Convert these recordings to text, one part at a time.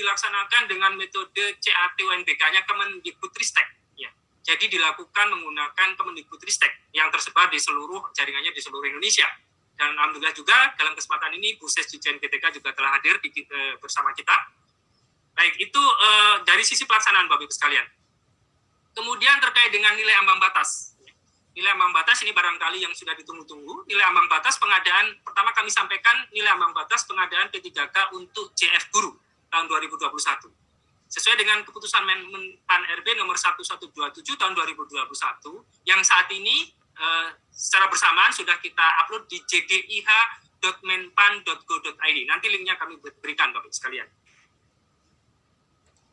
dilaksanakan dengan metode CAT-UNBK-nya Kemendikbudristek. Ya. Jadi dilakukan menggunakan Kemendikbudristek yang tersebar di seluruh jaringannya di seluruh Indonesia. Dan alhamdulillah juga dalam kesempatan ini Bu Ses Dirjen GTK juga telah hadir bersama kita. Baik, itu dari sisi pelaksanaan Bapak Ibu sekalian. Kemudian terkait dengan nilai ambang batas. Nilai ambang batas ini barangkali yang sudah ditunggu-tunggu. Nilai ambang batas pengadaan, pertama kami sampaikan nilai ambang batas pengadaan P3K untuk JF Guru tahun 2021. Sesuai dengan keputusan Menpan RB nomor 1127 tahun 2021 yang saat ini secara bersamaan sudah kita upload di jdih.menpan.go.id. Nanti linknya kami berikan Bapak Ibu sekalian.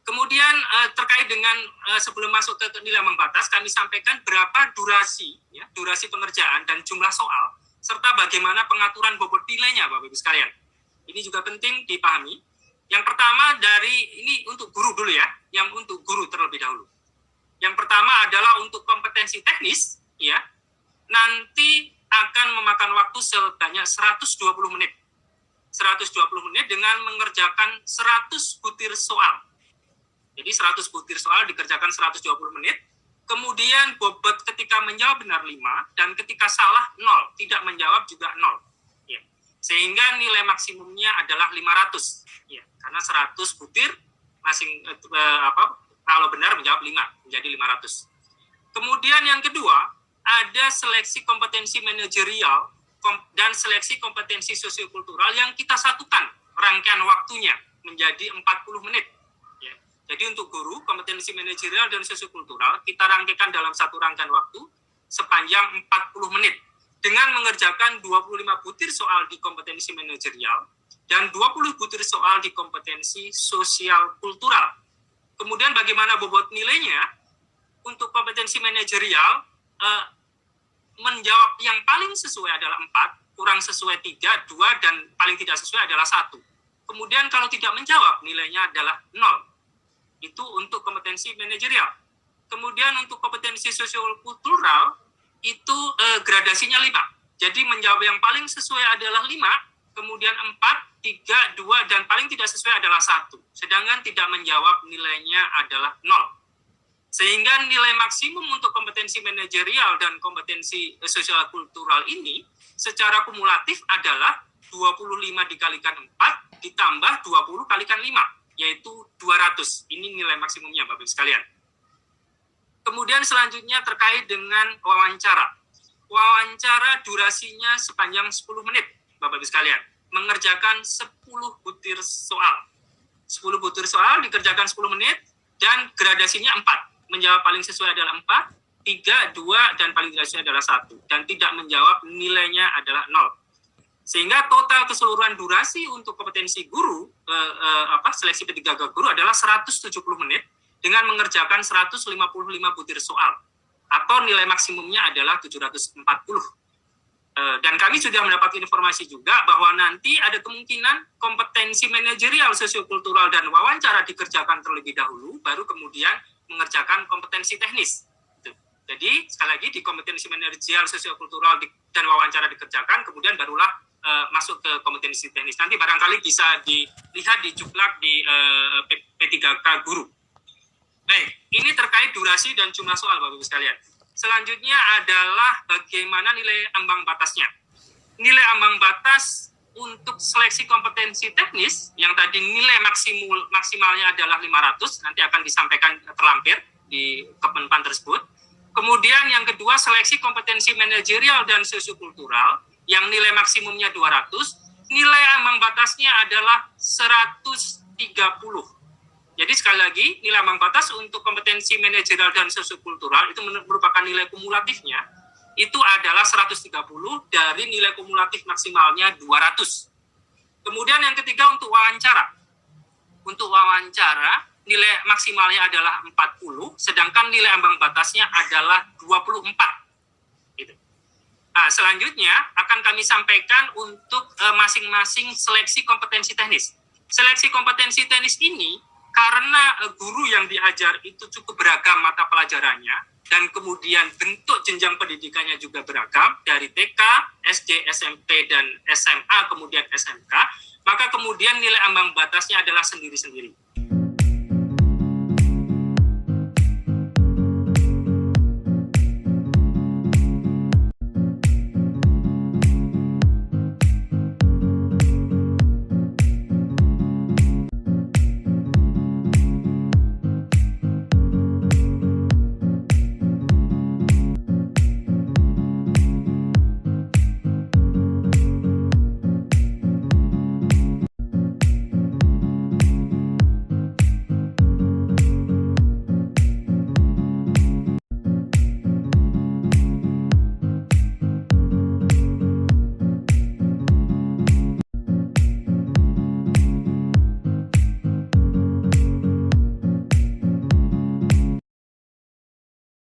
Kemudian terkait dengan sebelum masuk ke nilai ambang batas, kami sampaikan berapa durasi pengerjaan dan jumlah soal, serta bagaimana pengaturan bobot nilainya Bapak Ibu sekalian. Ini juga penting dipahami. Yang pertama ini untuk guru dulu ya, yang untuk guru terlebih dahulu. Yang pertama adalah untuk kompetensi teknis, ya. Nanti akan memakan waktu sebanyak 120 menit. 120 menit dengan mengerjakan 100 butir soal. Jadi 100 butir soal dikerjakan 120 menit. Kemudian bobot ketika menjawab benar 5 dan ketika salah 0, tidak menjawab juga 0. Ya. Sehingga nilai maksimumnya adalah 500. Ya, karena 100 butir kalau benar menjawab 5 menjadi 500. Kemudian yang kedua, ada seleksi kompetensi manajerial dan seleksi kompetensi sosiokultural yang kita satukan rangkaian waktunya menjadi 40 menit. Ya. Jadi untuk guru, kompetensi manajerial dan sosiokultural kita rangkaikan dalam satu rangkaian waktu sepanjang 40 menit dengan mengerjakan 25 butir soal di kompetensi manajerial dan 20 butir soal di kompetensi sosial kultural. Kemudian bagaimana bobot nilainya? Untuk kompetensi manajerial, menjawab yang paling sesuai adalah 4, kurang sesuai 3, 2, dan paling tidak sesuai adalah 1. Kemudian kalau tidak menjawab, nilainya adalah 0. Itu untuk kompetensi manajerial. Kemudian untuk kompetensi sosial kultural, itu gradasinya 5. Jadi menjawab yang paling sesuai adalah 5, kemudian 4, 3, 2, dan paling tidak sesuai adalah 1. Sedangkan tidak menjawab nilainya adalah 0. Sehingga nilai maksimum untuk kompetensi manajerial dan kompetensi sosial kultural ini secara kumulatif adalah 25 dikalikan 4 ditambah 20 kalikan 5, yaitu 200. Ini nilai maksimumnya Bapak Ibu sekalian. Kemudian selanjutnya terkait dengan wawancara. Wawancara durasinya sepanjang 10 menit Bapak Ibu sekalian. Mengerjakan 10 butir soal. 10 butir soal dikerjakan 10 menit dan gradasinya 4. Menjawab paling sesuai adalah 4, 3, 2, dan paling tidak sesuai adalah 1. Dan tidak menjawab nilainya adalah 0. Sehingga total keseluruhan durasi untuk kompetensi guru, seleksi P3K guru adalah 170 menit dengan mengerjakan 155 butir soal. Atau nilai maksimumnya adalah 740. Dan kami sudah mendapat informasi juga bahwa nanti ada kemungkinan kompetensi manajerial, sosiokultural, dan wawancara dikerjakan terlebih dahulu, baru kemudian mengerjakan kompetensi teknis. Jadi sekali lagi di kompetensi manajerial, sosiokultural, dan wawancara dikerjakan, kemudian barulah masuk ke kompetensi teknis. Nanti barangkali bisa dilihat di juklak di P3K guru. Baik, ini terkait durasi dan jumlah soal Bapak Ibu sekalian. Selanjutnya adalah bagaimana nilai ambang batasnya. Nilai ambang batas untuk seleksi kompetensi teknis yang tadi nilai maksimalnya adalah 500, nanti akan disampaikan terlampir di Kemenpan tersebut. Kemudian yang kedua seleksi kompetensi manajerial dan sosiokultural yang nilai maksimumnya 200, nilai ambang batasnya adalah 130. Jadi sekali lagi nilai ambang batas untuk kompetensi manajerial dan sosiokultural itu merupakan nilai kumulatifnya itu adalah 130 dari nilai kumulatif maksimalnya 200. Kemudian yang ketiga untuk wawancara. Untuk wawancara, nilai maksimalnya adalah 40, sedangkan nilai ambang batasnya adalah 24. Gitu. Nah, selanjutnya akan kami sampaikan untuk masing-masing seleksi kompetensi teknis. Seleksi kompetensi teknis ini, karena guru yang diajar itu cukup beragam mata pelajarannya, dan kemudian bentuk jenjang pendidikannya juga beragam dari TK, SD, SMP, dan SMA, kemudian SMK, maka kemudian nilai ambang batasnya adalah sendiri-sendiri.